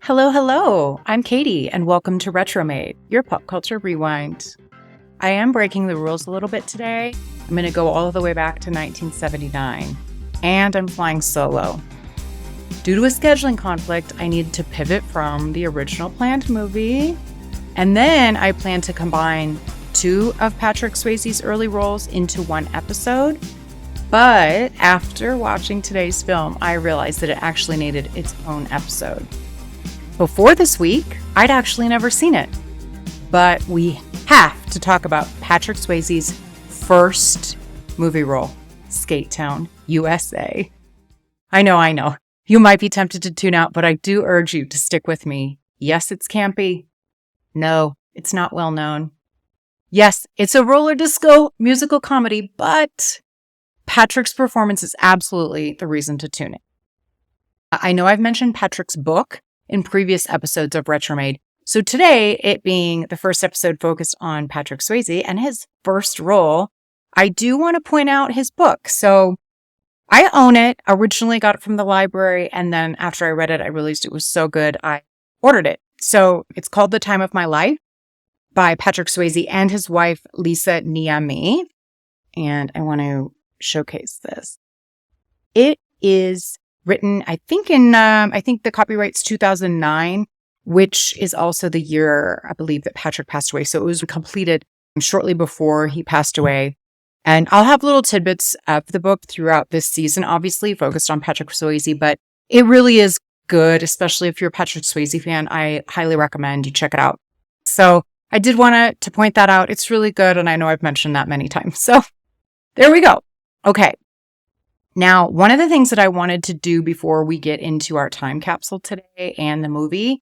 Hello, hello. I'm Katie, and welcome to Retromade, your pop culture rewind. I am breaking the rules a little bit today. I'm going to go all the way back to 1979, and I'm flying solo. Due to a scheduling conflict, I needed to pivot from the original planned movie, and then I plan to combine two of Patrick Swayze's early roles into one episode. But after watching today's film, I realized that it actually needed its own episode. Before this week, I'd actually never seen it. But we have to talk about Patrick Swayze's first movie role, Skate Town, USA. I know. You might be tempted to tune out, but I do urge you to stick with me. Yes, it's campy. No, it's not well known. Yes, it's a roller disco musical comedy, but Patrick's performance is absolutely the reason to tune in. I know I've mentioned Patrick's book in previous episodes of Retromade. So today, it being the first episode focused on Patrick Swayze and his first role, I do want to point out his book. So I own it, originally got it from the library, and then after I read it, I realized it was so good, I ordered it. So it's called The Time of My Life by Patrick Swayze and his wife, Lisa Niemi. And I want to showcase this. It is written, I think the copyright's 2009, which is also the year, I believe, that Patrick passed away. So it was completed shortly before he passed away. And I'll have little tidbits of the book throughout this season, obviously focused on Patrick Swayze, but it really is good, especially if you're a Patrick Swayze fan. I highly recommend you check it out. So I did want to point that out. It's really good. And I know I've mentioned that many times. So there we go. Okay. Now, one of the things that I wanted to do before we get into our time capsule today and the movie,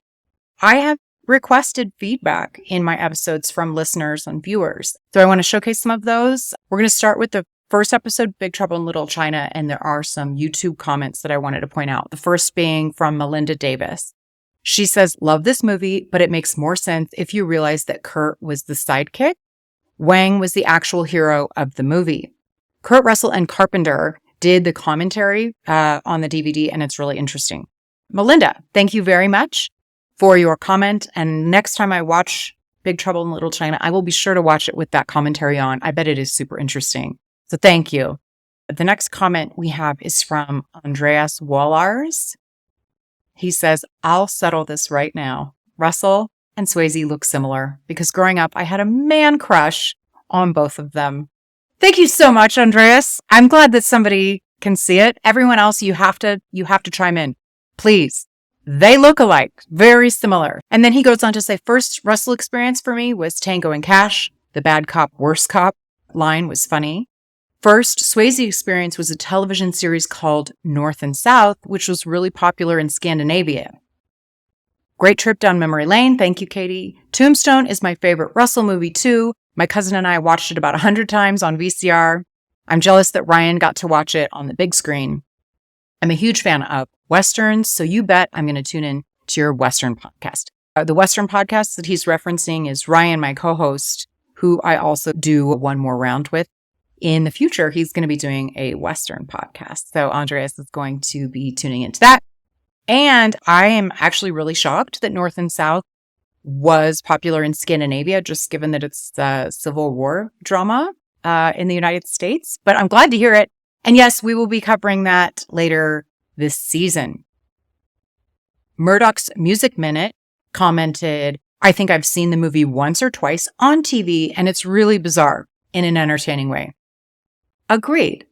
I have requested feedback in my episodes from listeners and viewers. So I want to showcase some of those. We're going to start with the first episode, Big Trouble in Little China, and there are some YouTube comments that I wanted to point out. The first being from Melinda Davis. She says, love this movie, but it makes more sense if you realize that Kurt was the sidekick. Wang was the actual hero of the movie. Kurt Russell and Carpenter did the commentary on the DVD, and it's really interesting. Melinda, thank you very much for your comment. And next time I watch Big Trouble in Little China, I will be sure to watch it with that commentary on. I bet it is super interesting. So thank you. The next comment we have is from Andreas Wallars. He says, I'll settle this right now. Russell and Swayze look similar because growing up, I had a man crush on both of them. Thank you so much, Andreas. I'm glad that somebody can see it. Everyone else, you have to chime in. Please. They look alike, very similar. And then he goes on to say, first Russell experience for me was Tango and Cash. The bad cop, worst cop line was funny. First Swayze experience was a television series called North and South, which was really popular in Scandinavia. Great trip down memory lane. Thank you, Katie. Tombstone is my favorite Russell movie too. My cousin and I watched it about 100 times on VCR. I'm jealous that Ryan got to watch it on the big screen. I'm a huge fan of Westerns, so you bet I'm going to tune in to your Western podcast. The Western podcast that he's referencing is Ryan, my co-host, who I also do one more round with. In the future, he's going to be doing a Western podcast. So Andreas is going to be tuning into that. And I am actually really shocked that North and South was popular in Scandinavia, just given that it's a Civil War drama in the United States. But I'm glad to hear it. And yes, we will be covering that later this season. Murdoch's Music Minute commented, I think I've seen the movie once or twice on TV, and it's really bizarre in an entertaining way. Agreed.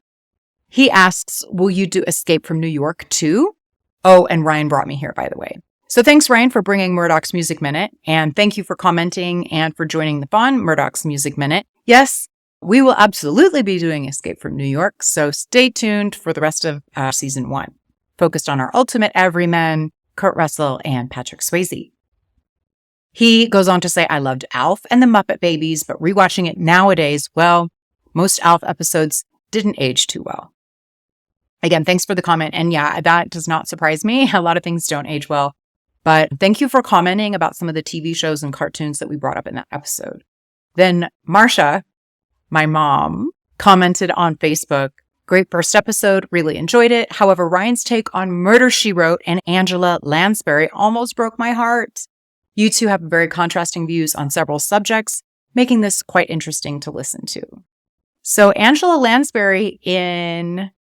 He asks, will you do Escape from New York too? Oh, and Ryan brought me here, by the way. So thanks, Ryan, for bringing Murdoch's Music Minute. And thank you for commenting and for joining the fun, Murdoch's Music Minute. Yes, we will absolutely be doing Escape from New York. So stay tuned for the rest of season 1, focused on our ultimate everymen, Kurt Russell and Patrick Swayze. He goes on to say, I loved Alf and the Muppet Babies, but rewatching it nowadays, well, most Alf episodes didn't age too well. Again, thanks for the comment. And yeah, that does not surprise me. A lot of things don't age well. But thank you for commenting about some of the TV shows and cartoons that we brought up in that episode. Then Marcia, my mom, commented on Facebook, Great first episode, really enjoyed it. However, Ryan's take on Murder, She Wrote and Angela Lansbury almost broke my heart. You two have very contrasting views on several subjects, making this quite interesting to listen to. So Angela Lansbury in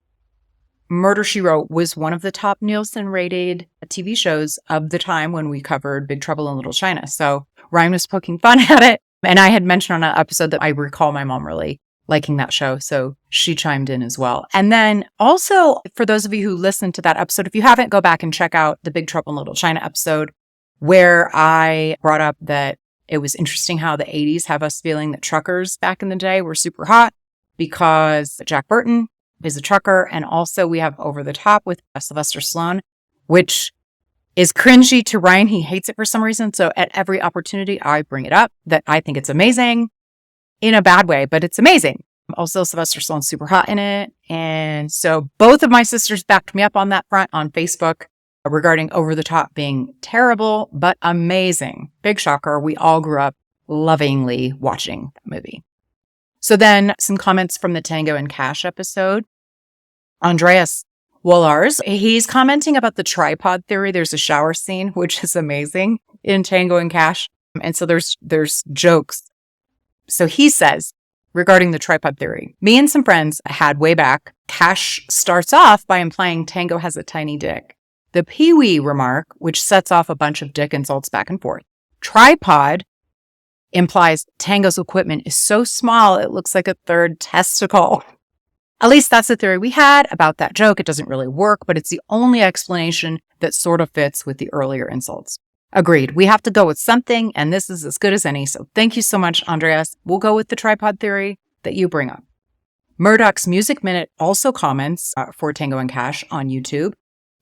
Murder, She Wrote was one of the top Nielsen-rated TV shows of the time when we covered Big Trouble in Little China. So Ryan was poking fun at it. And I had mentioned on an episode that I recall my mom really liking that show. So she chimed in as well. And then also, for those of you who listened to that episode, if you haven't, go back and check out the Big Trouble in Little China episode where I brought up that it was interesting how the 80s have us feeling that truckers back in the day were super hot because Jack Burton is a trucker. And also we have Over the Top with Sylvester Stallone, which is cringy to Ryan. He hates it for some reason. So at every opportunity, I bring it up that I think it's amazing in a bad way, but it's amazing. Also, Sylvester Stallone's super hot in it. And so both of my sisters backed me up on that front on Facebook regarding Over the Top being terrible, but amazing. Big shocker. We all grew up lovingly watching that movie. So then some comments from the Tango and Cash episode. Andreas Wollars, he's commenting about the tripod theory. There's a shower scene, which is amazing in Tango and Cash. And so there's jokes. So he says, regarding the tripod theory, me and some friends had way back, Cash starts off by implying Tango has a tiny dick. The Pee-wee remark, which sets off a bunch of dick insults back and forth. Tripod implies Tango's equipment is so small it looks like a third testicle. At least that's the theory we had about that joke. It doesn't really work, but it's the only explanation that sort of fits with the earlier insults. Agreed. We have to go with something, and this is as good as any. So thank you so much, Andreas. We'll go with the tripod theory that you bring up. Murdoch's Music Minute also comments for Tango and Cash on YouTube.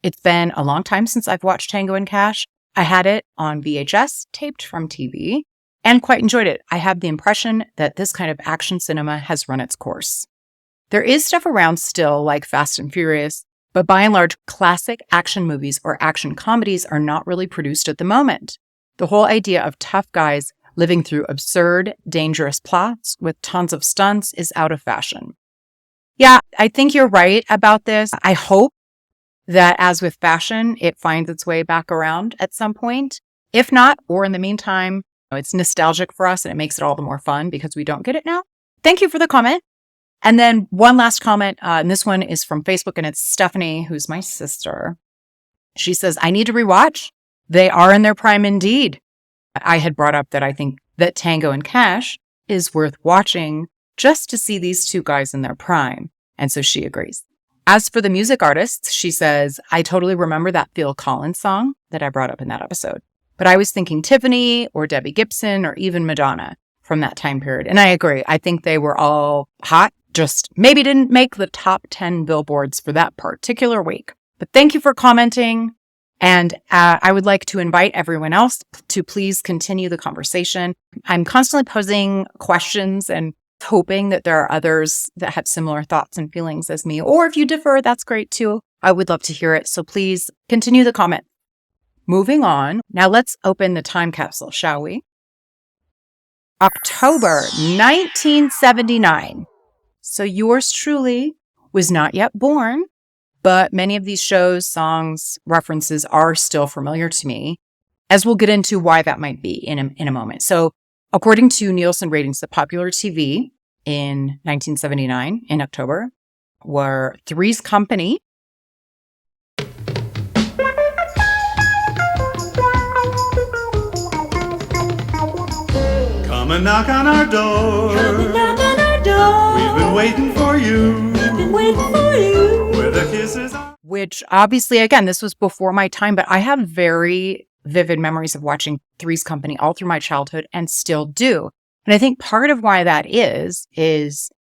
It's been a long time since I've watched Tango and Cash. I had it on VHS, taped from TV, and quite enjoyed it. I have the impression that this kind of action cinema has run its course. There is stuff around still, like Fast and Furious, but by and large, classic action movies or action comedies are not really produced at the moment. The whole idea of tough guys living through absurd, dangerous plots with tons of stunts is out of fashion. Yeah, I think you're right about this. I hope that as with fashion, it finds its way back around at some point. If not, or in the meantime, it's nostalgic for us and it makes it all the more fun because we don't get it now. Thank you for the comment. And then one last comment, and this one is from Facebook, and it's Stephanie, who's my sister. She says, I need to rewatch. They are in their prime indeed. I had brought up that I think that Tango and Cash is worth watching just to see these two guys in their prime. And so she agrees. As for the music artists, she says, I totally remember that Phil Collins song that I brought up in that episode. But I was thinking Tiffany or Debbie Gibson or even Madonna from that time period. And I agree. I think they were all hot. Just maybe didn't make the top 10 billboards for that particular week. But thank you for commenting. And I would like to invite everyone else to please continue the conversation. I'm constantly posing questions and hoping that there are others that have similar thoughts and feelings as me. Or if you differ, that's great too. I would love to hear it. So please continue the comment. Moving on. Now let's open the time capsule, shall we? October 1979. So yours truly was not yet born, but many of these shows, songs, references are still familiar to me, as we'll get into why that might be in a moment. So according to Nielsen ratings, the popular TV in 1979 in October were Three's Company, Come and knock on our door. Come and knock on our door. We've been waiting for you. We've been waiting for you. Where the kisses are. which obviously, again, this was before my time, but I have very vivid memories of watching Three's Company all through my childhood and still do. And I think part of why that is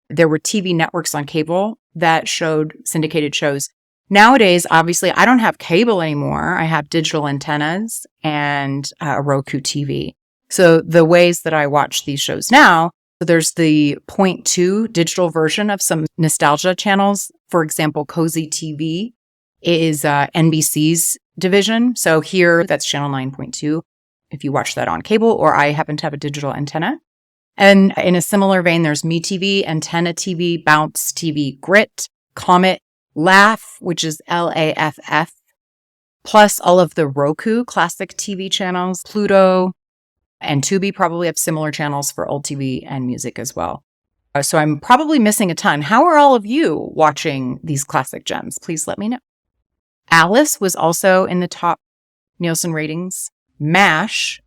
there were TV networks on cable that showed syndicated shows. Nowadays, obviously, I don't have cable anymore. I have digital antennas and a Roku TV. So the ways that I watch these shows now, there's the .2 digital version of some nostalgia channels. For example, Cozy TV is NBC's division. So here, that's channel 9.2 if you watch that on cable, or I happen to have a digital antenna. And in a similar vein, there's MeTV, Antenna TV, Bounce TV, Grit, Comet, Laugh, which is Laff, plus all of the Roku classic TV channels, Pluto and Tubi probably have similar channels for old TV and music as well. So I'm probably missing a ton. How are all of you watching these classic gems? Please let me know. Alice was also in the top Nielsen ratings. MASH,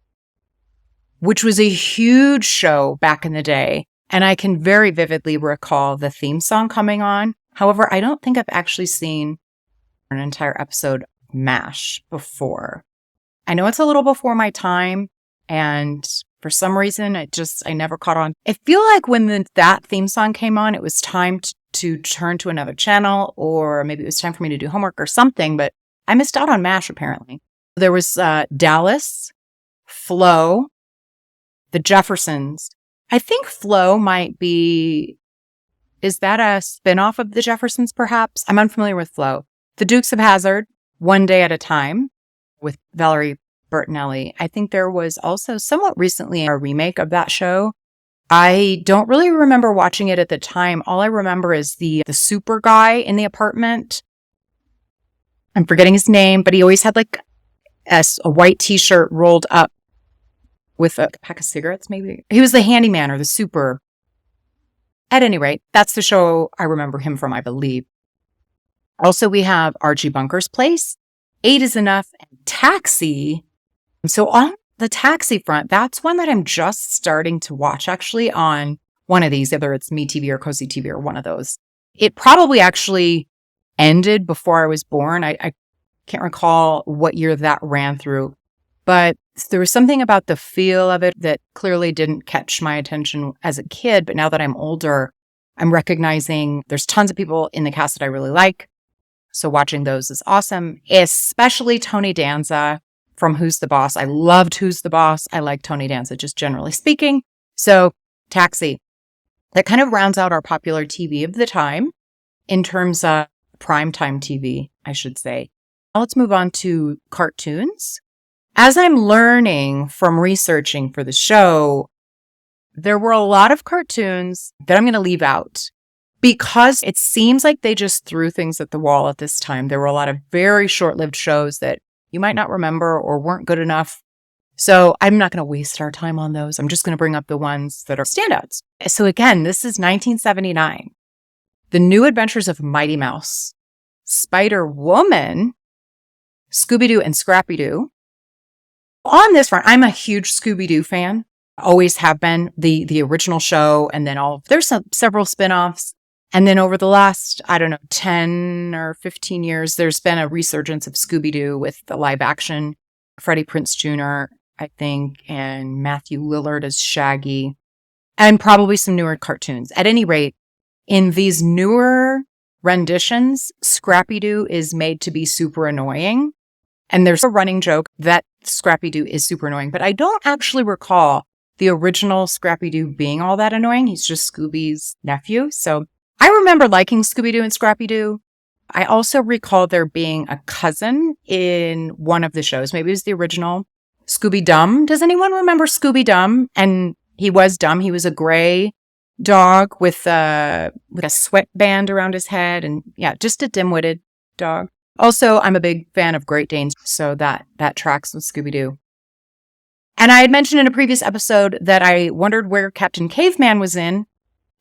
which was a huge show back in the day. And I can very vividly recall the theme song coming on. However, I don't think I've actually seen an entire episode of MASH before. I know it's a little before my time, and for some reason, I never caught on. I feel like when that theme song came on, it was time to turn to another channel, or maybe it was time for me to do homework or something, but I missed out on MASH apparently. There was Dallas, Flo, The Jeffersons. I think Flo might be, is that a spinoff of The Jeffersons perhaps? I'm unfamiliar with Flo. The Dukes of Hazzard, One Day at a Time with Valerie Bertinelli. I think there was also somewhat recently a remake of that show. I don't really remember watching it at the time. All I remember is the super guy in the apartment. I'm forgetting his name, but he always had like a white t-shirt rolled up with a pack of cigarettes, maybe. He was the handyman or the super. At any rate, that's the show I remember him from, I believe. Also, we have Archie Bunker's Place, 8 is Enough, and Taxi. So on the Taxi front, that's one that I'm just starting to watch actually on one of these, whether it's MeTV or Cozy TV or one of those. It probably actually ended before I was born. I can't recall what year that ran through, but there was something about the feel of it that clearly didn't catch my attention as a kid. But now that I'm older, I'm recognizing there's tons of people in the cast that I really like. So watching those is awesome, especially Tony Danza from Who's the Boss. I loved Who's the Boss. I like Tony Danza, just generally speaking. So Taxi, that kind of rounds out our popular TV of the time in terms of primetime TV, I should say. Now let's move on to cartoons. As I'm learning from researching for the show, there were a lot of cartoons that I'm going to leave out because it seems like they just threw things at the wall at this time. There were a lot of very short-lived shows that you might not remember or weren't good enough. So I'm not going to waste our time on those. I'm just going to bring up the ones that are standouts. So again, this is 1979. The New Adventures of Mighty Mouse, Spider-Woman, Scooby-Doo, and Scrappy-Doo. On this front, I'm a huge Scooby-Doo fan. Always have been. The original show, and then there's several spinoffs. And then over the last, 10 or 15 years, there's been a resurgence of Scooby-Doo with the live action, Freddie Prinze Jr., I think, and Matthew Lillard as Shaggy, and probably some newer cartoons. At any rate, in these newer renditions, Scrappy-Doo is made to be super annoying. And there's a running joke that Scrappy-Doo is super annoying, but I don't actually recall the original Scrappy-Doo being all that annoying. He's just Scooby's nephew. So I remember liking Scooby-Doo and Scrappy-Doo. I also recall there being a cousin in one of the shows. Maybe it was the original Scooby-Dum. Does anyone remember Scooby-Dum? And he was dumb. He was a gray dog with a sweatband around his head. And yeah, just a dim-witted dog. Also, I'm a big fan of Great Danes, so that tracks with Scooby-Doo. And I had mentioned in a previous episode that I wondered where Captain Caveman was in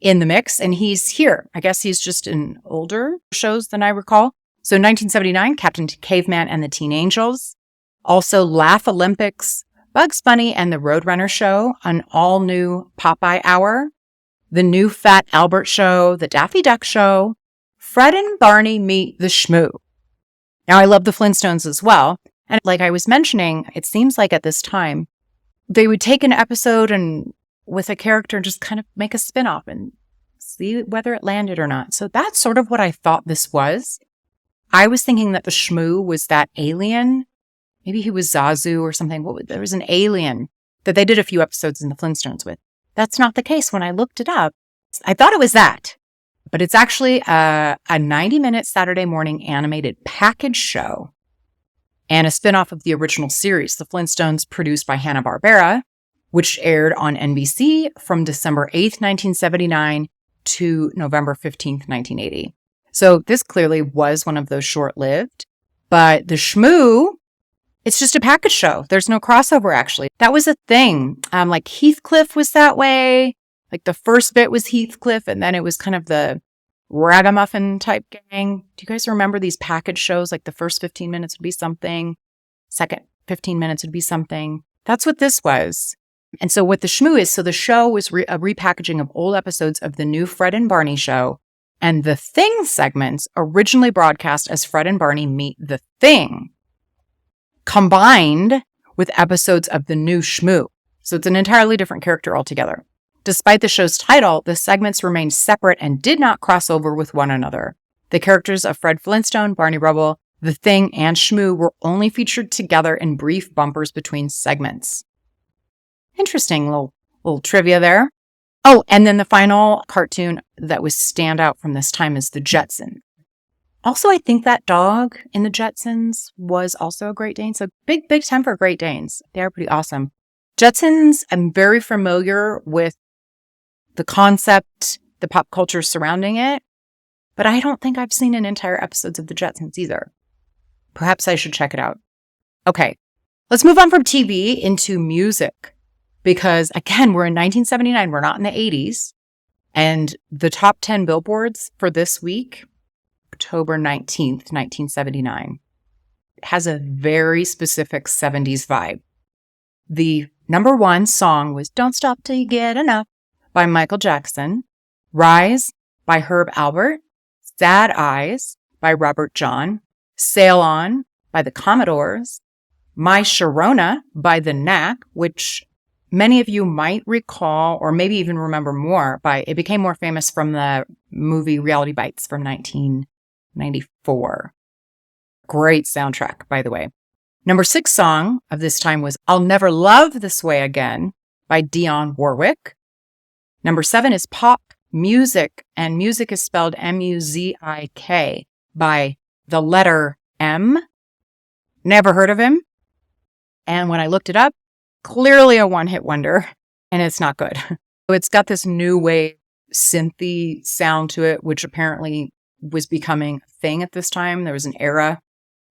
the mix, and he's here. I guess he's just in older shows than I recall. So 1979, Captain Caveman and the Teen Angels. Also Laugh Olympics, Bugs Bunny and the Roadrunner Show, an all-new Popeye Hour, the new Fat Albert Show, the Daffy Duck Show, Fred and Barney Meet the Shmoo. Now, I love the Flintstones as well. And like I was mentioning, it seems like at this time, they would take an episode and with a character and just kind of make a spinoff and see whether it landed or not. So that's sort of what I thought this was. I was thinking that the Shmoo was that alien. Maybe he was Zazu or something. There was an alien that they did a few episodes in the Flintstones with. That's not the case. When I looked it up, I thought it was that. But it's actually a 90-minute Saturday morning animated package show and a spinoff of the original series, The Flintstones, produced by Hanna-Barbera, which aired on NBC from December 8th, 1979 to November 15th, 1980. So this clearly was one of those short-lived. But the Shmoo, it's just a package show. There's no crossover, actually. That was a thing. Like Heathcliff was that way. Like the first bit was Heathcliff, and then it was kind of the ragamuffin type gang. Do you guys remember these package shows? Like the first 15 minutes would be something. Second 15 minutes would be something. That's what this was. And so what the Shmoo is, so the show was a repackaging of old episodes of the new Fred and Barney show. And the Thing segments originally broadcast as Fred and Barney Meet the Thing, combined with episodes of the new Shmoo. So it's an entirely different character altogether. Despite the show's title, the segments remained separate and did not cross over with one another. The characters of Fred Flintstone, Barney Rubble, the Thing, and Shmoo were only featured together in brief bumpers between segments. Interesting little trivia there. Oh, and then the final cartoon that was standout from this time is the Jetsons. Also, I think that dog in the Jetsons was also a Great Dane. So big time for Great Danes. They are pretty awesome. Jetsons, I'm very familiar with the concept, the pop culture surrounding it, but I don't think I've seen an entire episodes of the Jetsons either. Perhaps I should check it out. Okay, let's move on from TV into music. Because, again, we're in 1979. We're not in the 80s. And the top 10 billboards for this week, October 19th, 1979, has a very specific 70s vibe. The number one song was Don't Stop Till You Get Enough by Michael Jackson, Rise by Herb Alpert, Sad Eyes by Robert John, Sail On by the Commodores, My Sharona by The Knack, which many of you might recall, or maybe even remember more, it became more famous from the movie Reality Bites from 1994. Great soundtrack, by the way. Number 6 song of this time was I'll Never Love This Way Again by Dionne Warwick. Number 7 is Pop Music, and music is spelled M-U-Z-I-K by the letter M. Never heard of him. And when I looked it up, clearly a one-hit wonder, and it's not good. So it's got this new wave synthy sound to it, which apparently was becoming a thing at this time. There was an era,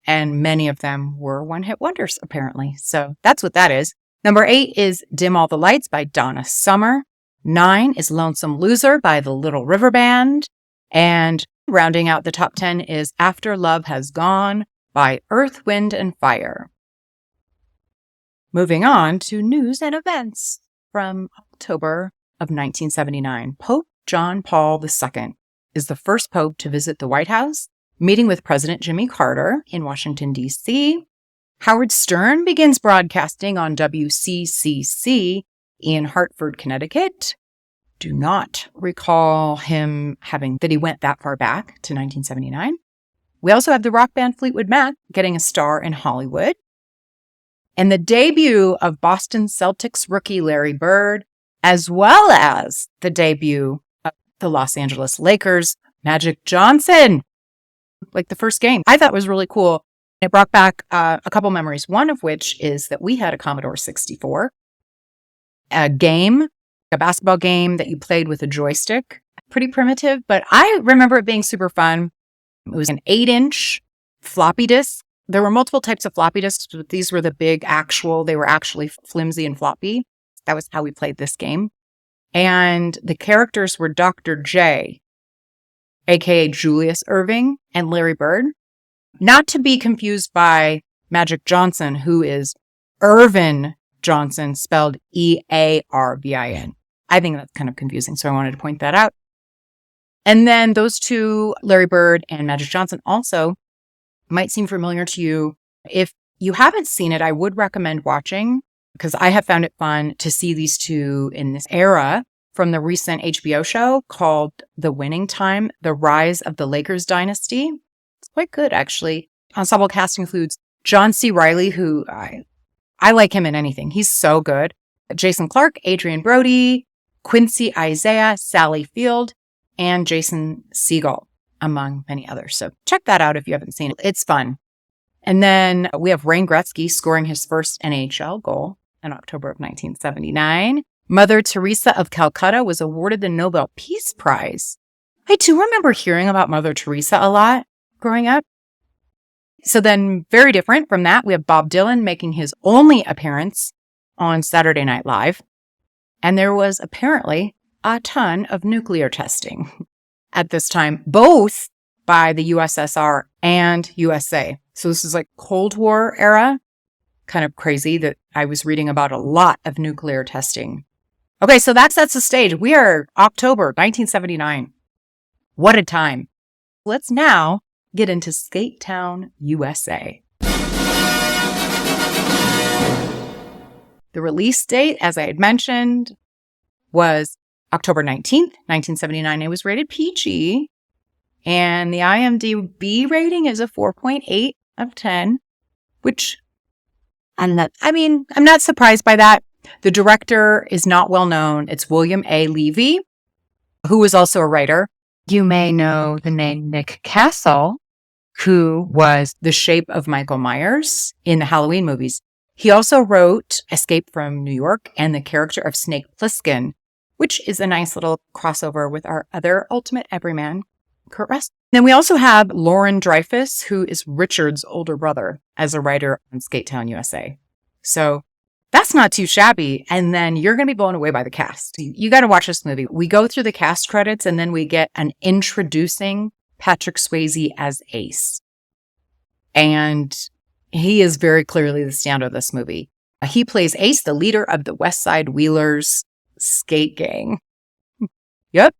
and many of them were one-hit wonders, apparently. So that's what that is. Number 8 is Dim All the Lights by Donna Summer. 9 is Lonesome Loser by the Little River Band. And rounding out the top 10 is After Love Has Gone by Earth, Wind, and Fire. Moving on to news and events from October of 1979. Pope John Paul II is the first pope to visit the White House, meeting with President Jimmy Carter in Washington, D.C. Howard Stern begins broadcasting on WCCC in Hartford, Connecticut. Do not recall that he went that far back to 1979. We also have the rock band Fleetwood Mac getting a star in Hollywood. And the debut of Boston Celtics rookie Larry Bird, as well as the debut of the Los Angeles Lakers, Magic Johnson, like the first game. I thought was really cool. It brought back a couple memories, one of which is that we had a Commodore 64, a basketball game that you played with a joystick. Pretty primitive, but I remember it being super fun. It was an 8-inch floppy disk. There were multiple types of floppy disks, but these were the big they were actually flimsy and floppy. That was how we played this game. And the characters were Dr. J, aka Julius Erving, and Larry Bird. Not to be confused by Magic Johnson, who is Irvin Johnson, spelled E-A-R-V-I-N. I think that's kind of confusing, so I wanted to point that out. And then those two, Larry Bird and Magic Johnson, also might seem familiar to you. If you haven't seen it, I would recommend watching, because I have found it fun to see these two in this era from the recent HBO show called The Winning Time, The Rise of the Lakers Dynasty. It's quite good, actually. Ensemble cast includes John C. Reilly, who I like him in anything. He's so good. Jason Clarke, Adrian Brody, Quincy Isaiah, Sally Field, and Jason Segel, among many others. So check that out if you haven't seen it. It's fun. And then we have Wayne Gretzky scoring his first NHL goal in October of 1979. Mother Teresa of Calcutta was awarded the Nobel Peace Prize I do remember hearing about Mother Teresa a lot growing up. So then, very different from that, we have Bob Dylan making his only appearance on Saturday Night Live. And there was apparently a ton of nuclear testing at this time, both by the USSR and USA. So this is like Cold War era. Kind of crazy that I was reading about a lot of nuclear testing. Okay, so that sets the stage. We are October 1979. What a time. Let's now get into Skate Town, USA. The release date, as I had mentioned, was October 19th, 1979. It was rated PG, and the IMDb rating is a 4.8 of 10, which I'm not surprised by that. The director is not well known. It's William A. Levy, who was also a writer. You may know the name Nick Castle, who was the shape of Michael Myers in the Halloween movies. He also wrote Escape from New York and the character of Snake Plissken, which is a nice little crossover with our other ultimate everyman, Kurt Russell. Then we also have Lauren Dreyfus, who is Richard's older brother, as a writer on Skate Town, USA. So that's not too shabby. And then you're going to be blown away by the cast. You got to watch this movie. We go through the cast credits and then we get an introducing Patrick Swayze as Ace. And he is very clearly the standout of this movie. He plays Ace, the leader of the West Side Wheelers skate gang. Yep.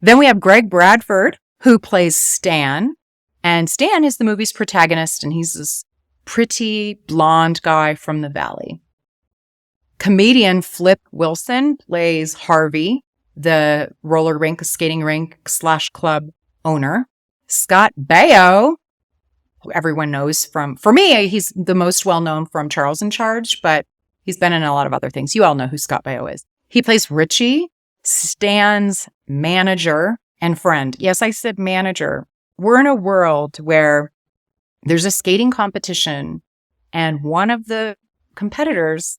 Then we have Greg Bradford, who plays Stan. And Stan is the movie's protagonist, and he's this pretty blonde guy from the Valley. Comedian Flip Wilson plays Harvey, the roller rink, skating rink / club owner. Scott Baio, who everyone knows from, for me, he's the most well-known from Charles in Charge, but he's been in a lot of other things. You all know who Scott Baio is. He plays Richie, Stan's manager and friend. Yes, I said manager. We're in a world where there's a skating competition, and one of the competitors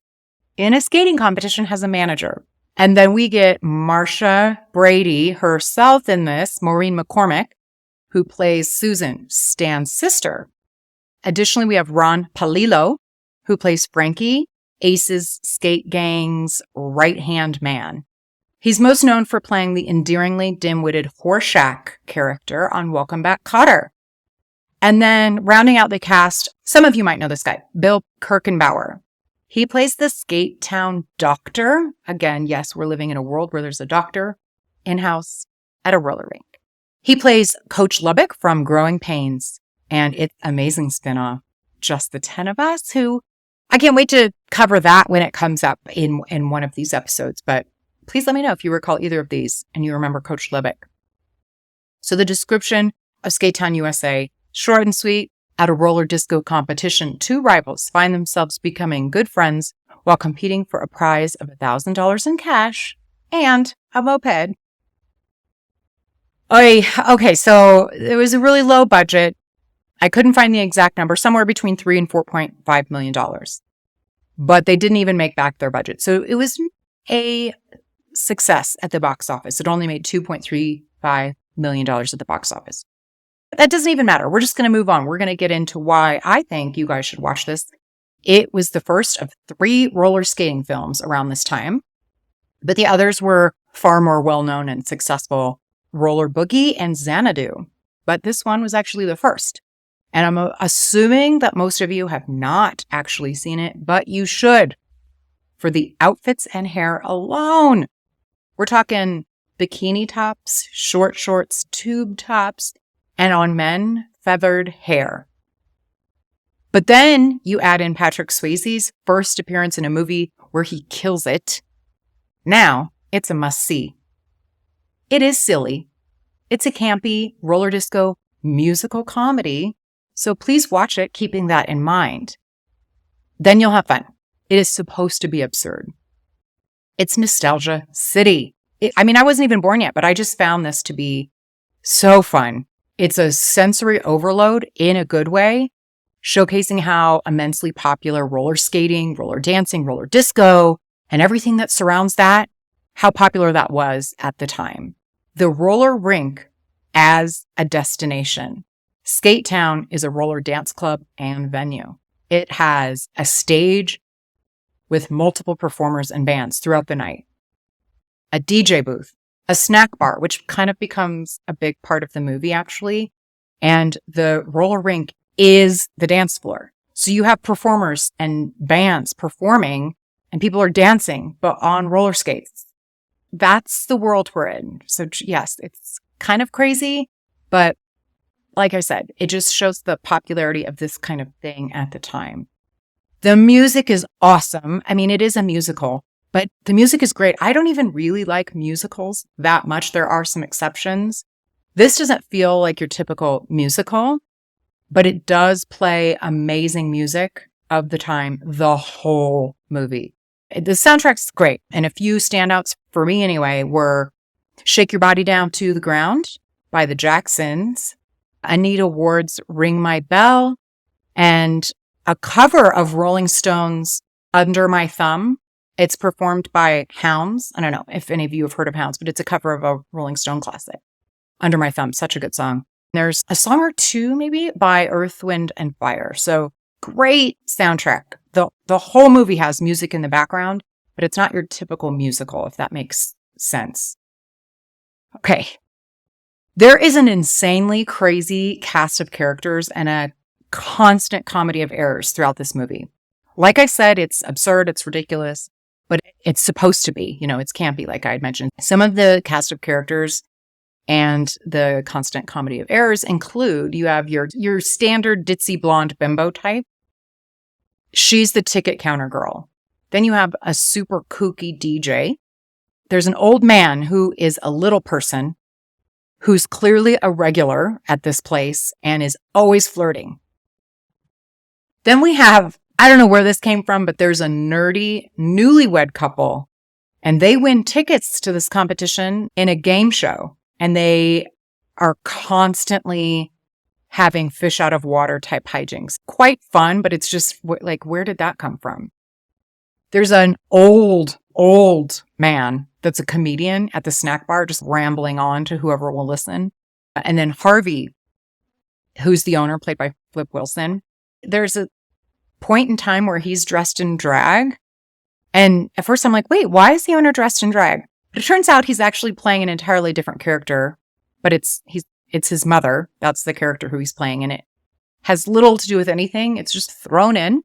in a skating competition has a manager. And then we get Marsha Brady herself in this, Maureen McCormick, who plays Susan, Stan's sister. Additionally, we have Ron Palillo, who plays Frankie, Ace's skate gang's right-hand man. He's most known for playing the endearingly dim-witted Horshack character on Welcome Back, Kotter. And then rounding out the cast, some of you might know this guy, Bill Kirchenbauer. He plays the Skate Town doctor. Again, yes, we're living in a world where there's a doctor in-house at a roller rink. He plays Coach Lubbock from Growing Pains, and it's an amazing spinoff, Just the 10 of Us, who I can't wait to cover that when it comes up in one of these episodes. But please let me know if you recall either of these and you remember Coach Lubbock. So the description of Skate Town, USA, short and sweet. At a roller disco competition, two rivals find themselves becoming good friends while competing for a prize of $1,000 in cash and a moped. Okay, so it was a really low budget. I couldn't find the exact number, somewhere between $3 and $4.5 million. But they didn't even make back their budget. So it was a success at the box office. It only made $2.35 million at the box office. That doesn't even matter. We're just going to move on. We're going to get into why I think you guys should watch this. It was the first of 3 roller skating films around this time, but the others were far more well-known and successful, Roller Boogie and Xanadu. But this one was actually the first. And I'm assuming that most of you have not actually seen it, but you should. For the outfits and hair alone. We're talking bikini tops, short shorts, tube tops, and on men, feathered hair. But then you add in Patrick Swayze's first appearance in a movie where he kills it. Now, it's a must-see. It is silly. It's a campy roller disco musical comedy, so please watch it keeping that in mind. Then you'll have fun. It is supposed to be absurd. It's nostalgia city. I wasn't even born yet, but I just found this to be so fun. It's a sensory overload in a good way, showcasing how immensely popular roller skating, roller dancing, roller disco, and everything that surrounds that, how popular that was at the time. The roller rink as a destination. Skate Town is a roller dance club and venue. It has a stage with multiple performers and bands throughout the night, a DJ booth, a snack bar, which kind of becomes a big part of the movie, actually. And the roller rink is the dance floor. So you have performers and bands performing and people are dancing, but on roller skates. That's the world we're in. So yes, it's kind of crazy, but like I said, it just shows the popularity of this kind of thing at the time. The music is awesome. I mean, it is a musical, but the music is great. I don't even really like musicals that much. There are some exceptions. This doesn't feel like your typical musical, but it does play amazing music of the time, the whole movie. The soundtrack's great. And a few standouts for me anyway were Shake Your Body Down to the Ground by the Jacksons, Anita Ward's Ring My Bell, and a cover of Rolling Stones' Under My Thumb. It's performed by Hounds. I don't know if any of you have heard of Hounds, but it's a cover of a Rolling Stone classic. Under My Thumb, such a good song. There's a song or two maybe by Earth, Wind, and Fire. So great soundtrack. The whole movie has music in the background, but it's not your typical musical, if that makes sense. Okay. There is an insanely crazy cast of characters and a constant comedy of errors throughout this movie. Like I said, it's absurd, it's ridiculous, but it's supposed to be. You know, it's campy, like I had mentioned. Some of the cast of characters and the constant comedy of errors include, you have your standard ditzy blonde bimbo type. She's the ticket counter girl. Then you have a super kooky DJ. There's an old man who is a little person who's clearly a regular at this place and is always flirting. Then we have, I don't know where this came from, but there's a nerdy newlywed couple, and they win tickets to this competition in a game show, and they are constantly having fish out of water type hijinks. Quite fun, but it's just like, where did that come from? There's an old man that's a comedian at the snack bar, just rambling on to whoever will listen. And then Harvey, who's the owner, played by Flip Wilson. There's a point in time where he's dressed in drag. And at first I'm like, wait, why is the owner dressed in drag? But it turns out he's actually playing an entirely different character, but it's his mother. That's the character who he's playing, and it has little to do with anything. It's just thrown in.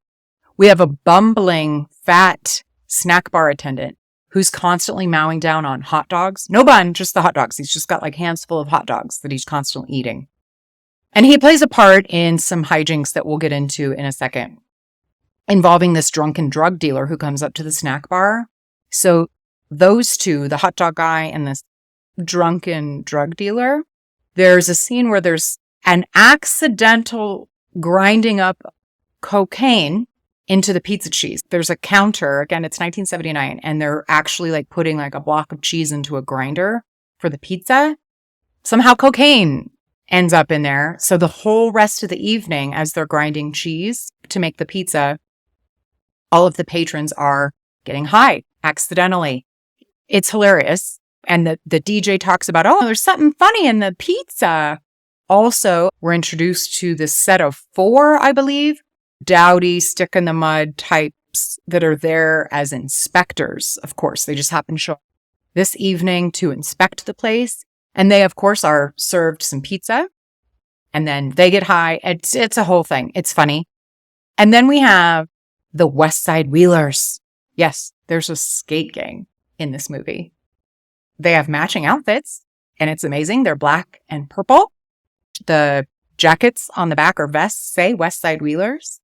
We have a bumbling, fat snack bar attendant who's constantly mowing down on hot dogs. No bun, just the hot dogs. He's just got like hands full of hot dogs that he's constantly eating. And he plays a part in some hijinks that we'll get into in a second, involving this drunken drug dealer who comes up to the snack bar. So those two, the hot dog guy and this drunken drug dealer, there's a scene where there's an accidental grinding up cocaine into the pizza cheese. There's a counter, again, it's 1979, and they're actually like putting like a block of cheese into a grinder for the pizza. Somehow cocaine ends up in there. So the whole rest of the evening, as they're grinding cheese to make the pizza, all of the patrons are getting high accidentally. It's hilarious. And the DJ talks about, oh, there's something funny in the pizza. Also, we're introduced to this set of 4, I believe, dowdy, stick in the mud types that are there as inspectors. Of course, they just happen to show up this evening to inspect the place. And they, of course, are served some pizza. And then they get high. It's a whole thing. It's funny. And then we have the West Side Wheelers. Yes, there's a skate gang in this movie. They have matching outfits, and it's amazing. They're black and purple. The jackets on the back or vests say West Side Wheelers.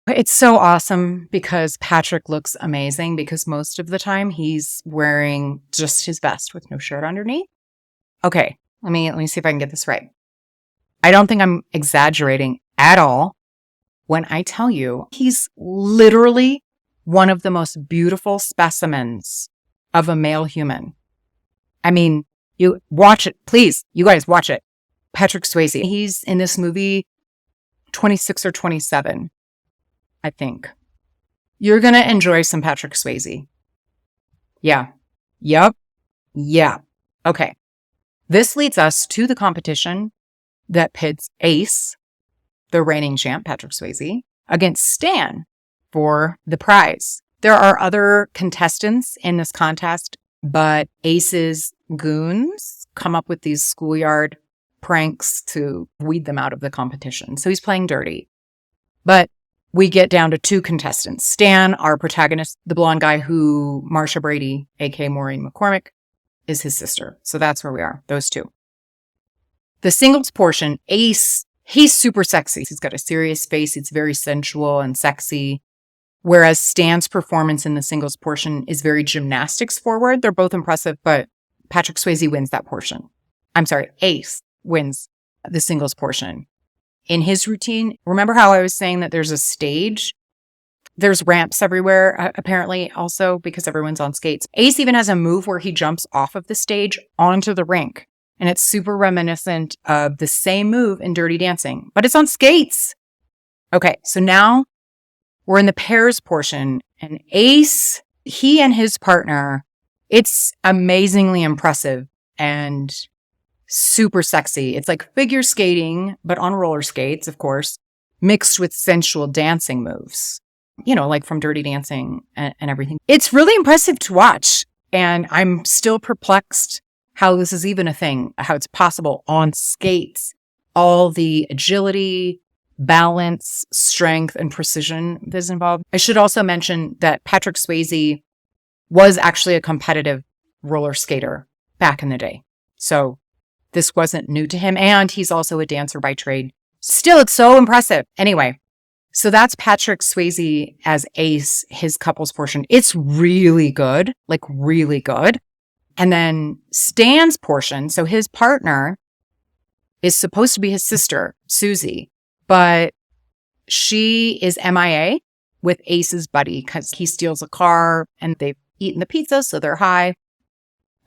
It's so awesome because Patrick looks amazing because most of the time he's wearing just his vest with no shirt underneath. Okay, let me see if I can get this right. I don't think I'm exaggerating at all when I tell you he's literally one of the most beautiful specimens of a male human. I mean, you watch it, please. You guys watch it. Patrick Swayze. He's in this movie 26 or 27, I think. You're going to enjoy some Patrick Swayze. Yeah. Yep. Yeah. Okay. This leads us to the competition that pits Ace, the reigning champ, Patrick Swayze, against Stan for the prize. There are other contestants in this contest, but Ace's goons come up with these schoolyard pranks to weed them out of the competition. So he's playing dirty. But we get down to two contestants. Stan, our protagonist, the blonde guy who Marsha Brady, aka Maureen McCormick, is his sister. So that's where we are, those two. The singles portion, Ace, he's super sexy. He's got a serious face. It's very sensual and sexy. Whereas Stan's performance in the singles portion is very gymnastics forward. They're both impressive, but Patrick Swayze wins that portion. I'm sorry, Ace wins the singles portion. In his routine, remember how I was saying that there's a stage? There's ramps everywhere, apparently, also because everyone's on skates. Ace even has a move where he jumps off of the stage onto the rink. And it's super reminiscent of the same move in Dirty Dancing, but it's on skates. Okay, so now we're in the pairs portion, and Ace, he and his partner, it's amazingly impressive and super sexy. It's like figure skating, but on roller skates, of course, mixed with sensual dancing moves, you know, like from Dirty Dancing and everything. It's really impressive to watch, and I'm still perplexed how this is even a thing, how it's possible on skates. All the agility, balance, strength, and precision that's involved. I should also mention that Patrick Swayze was actually a competitive roller skater back in the day. So this wasn't new to him. And he's also a dancer by trade. Still, it's so impressive. Anyway, so that's Patrick Swayze as Ace, his couples portion. It's really good, like really good. And then Stan's portion, so his partner is supposed to be his sister, Susie, but she is MIA with Ace's buddy because he steals a car and they've eaten the pizza, so they're high.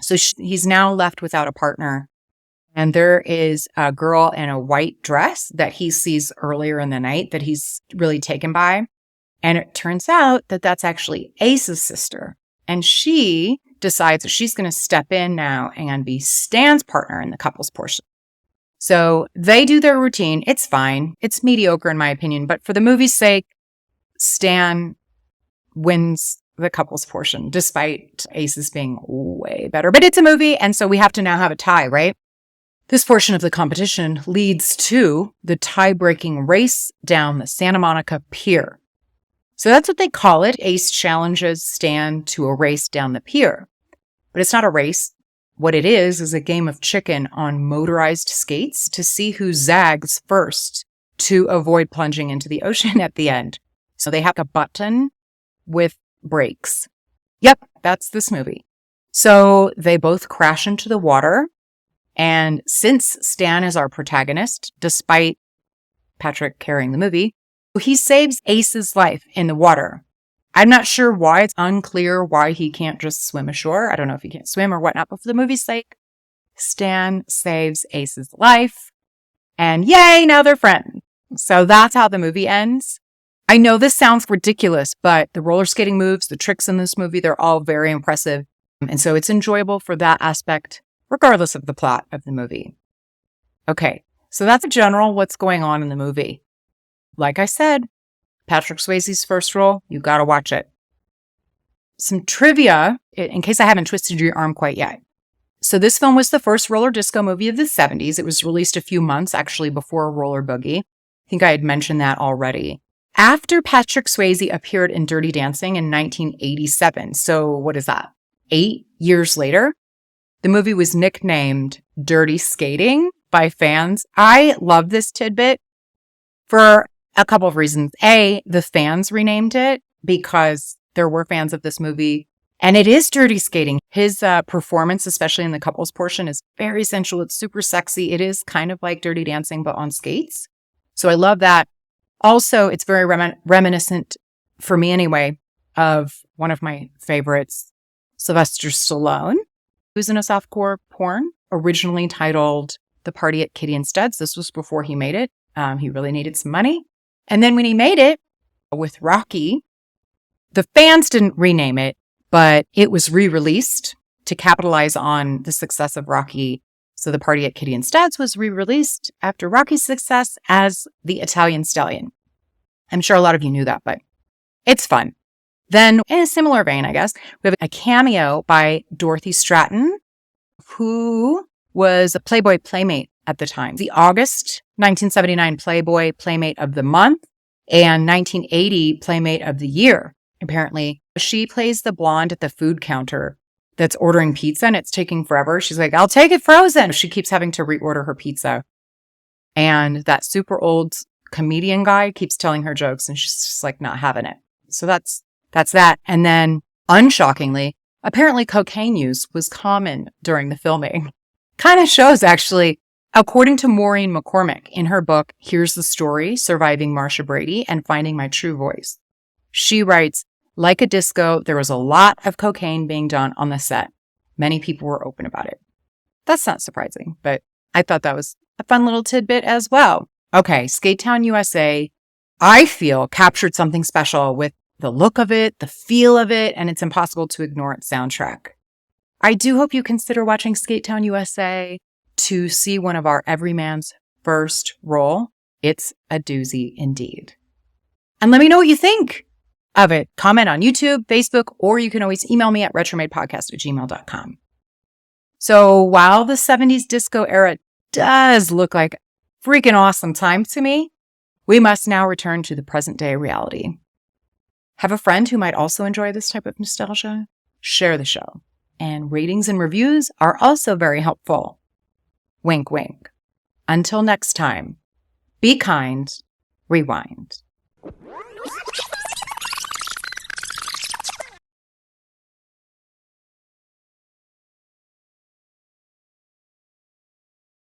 So he's now left without a partner. And there is a girl in a white dress that he sees earlier in the night that he's really taken by. And it turns out that that's actually Ace's sister. And she decides that she's going to step in now and be Stan's partner in the couples portion. So they do their routine. It's fine. It's mediocre in my opinion. But for the movie's sake, Stan wins the couples portion, despite Ace's being way better. But it's a movie, and so we have to now have a tie, right? This portion of the competition leads to the tie-breaking race down the Santa Monica Pier. So that's what they call it. Ace challenges Stan to a race down the pier. But it's not a race. What it is a game of chicken on motorized skates to see who zags first to avoid plunging into the ocean at the end. So they have a button with brakes. Yep, that's this movie. So they both crash into the water. And since Stan is our protagonist, despite Patrick carrying the movie, he saves Ace's life in the water. I'm not sure why. It's unclear why he can't just swim ashore. I don't know if he can't swim or whatnot, but for the movie's sake, Stan saves Ace's life. And yay, now they're friends. So that's how the movie ends. I know this sounds ridiculous, but the roller skating moves, the tricks in this movie, they're all very impressive. And so it's enjoyable for that aspect, regardless of the plot of the movie. Okay, so that's in general what's going on in the movie. Like I said, Patrick Swayze's first role, you gotta watch it. Some trivia, in case I haven't twisted your arm quite yet. So this film was the first roller disco movie of the 70s. It was released a few months actually before Roller Boogie. I think I had mentioned that already. After Patrick Swayze appeared in Dirty Dancing in 1987, so what is that? 8 years later, the movie was nicknamed Dirty Skating by fans. I love this tidbit for a couple of reasons. A, the fans renamed it because there were fans of this movie, and it is dirty skating. His performance, especially in the couples portion, is very sensual. It's super sexy. It is kind of like Dirty Dancing, but on skates. So I love that. Also, it's very reminiscent, for me anyway, of one of my favorites, Sylvester Stallone, who's in a softcore porn, originally titled The Party at Kitty and Studs. This was before he made it. He really needed some money. And then when he made it with Rocky, the fans didn't rename it, but it was re-released to capitalize on the success of Rocky So the party at Kitty and Studs was re-released after Rocky's success as the Italian Stallion. I'm sure a lot of you knew that, but it's fun. Then, in a similar vein, I guess, we have a cameo by Dorothy Stratton, who was a Playboy Playmate at the time. The August 1979 Playboy Playmate of the Month and 1980 Playmate of the Year. Apparently, she plays the blonde at the food counter that's ordering pizza and it's taking forever. She's like, I'll take it frozen. She keeps having to reorder her pizza. And that super old comedian guy keeps telling her jokes and she's just like not having it. So that's that. And then, unshockingly, apparently cocaine use was common during the filming. Kind of shows, actually, according to Maureen McCormick in her book, Here's the Story, Surviving Marsha Brady and Finding My True Voice. She writes, like a disco, there was a lot of cocaine being done on the set. Many people were open about it. That's not surprising, but I thought that was a fun little tidbit as well. Okay, Skate Town USA, I feel, captured something special with the look of it, the feel of it, and it's impossible to ignore its soundtrack. I do hope you consider watching Skate Town USA to see one of our everyman's first role. It's a doozy indeed. And let me know what you think of it. Comment on YouTube, Facebook, or you can always email me at retromadepodcast@gmail.com. So while the 70s disco era does look like a freaking awesome time to me, we must now return to the present day reality. Have a friend who might also enjoy this type of nostalgia? Share the show. And ratings and reviews are also very helpful. Wink, wink. Until next time, be kind, rewind.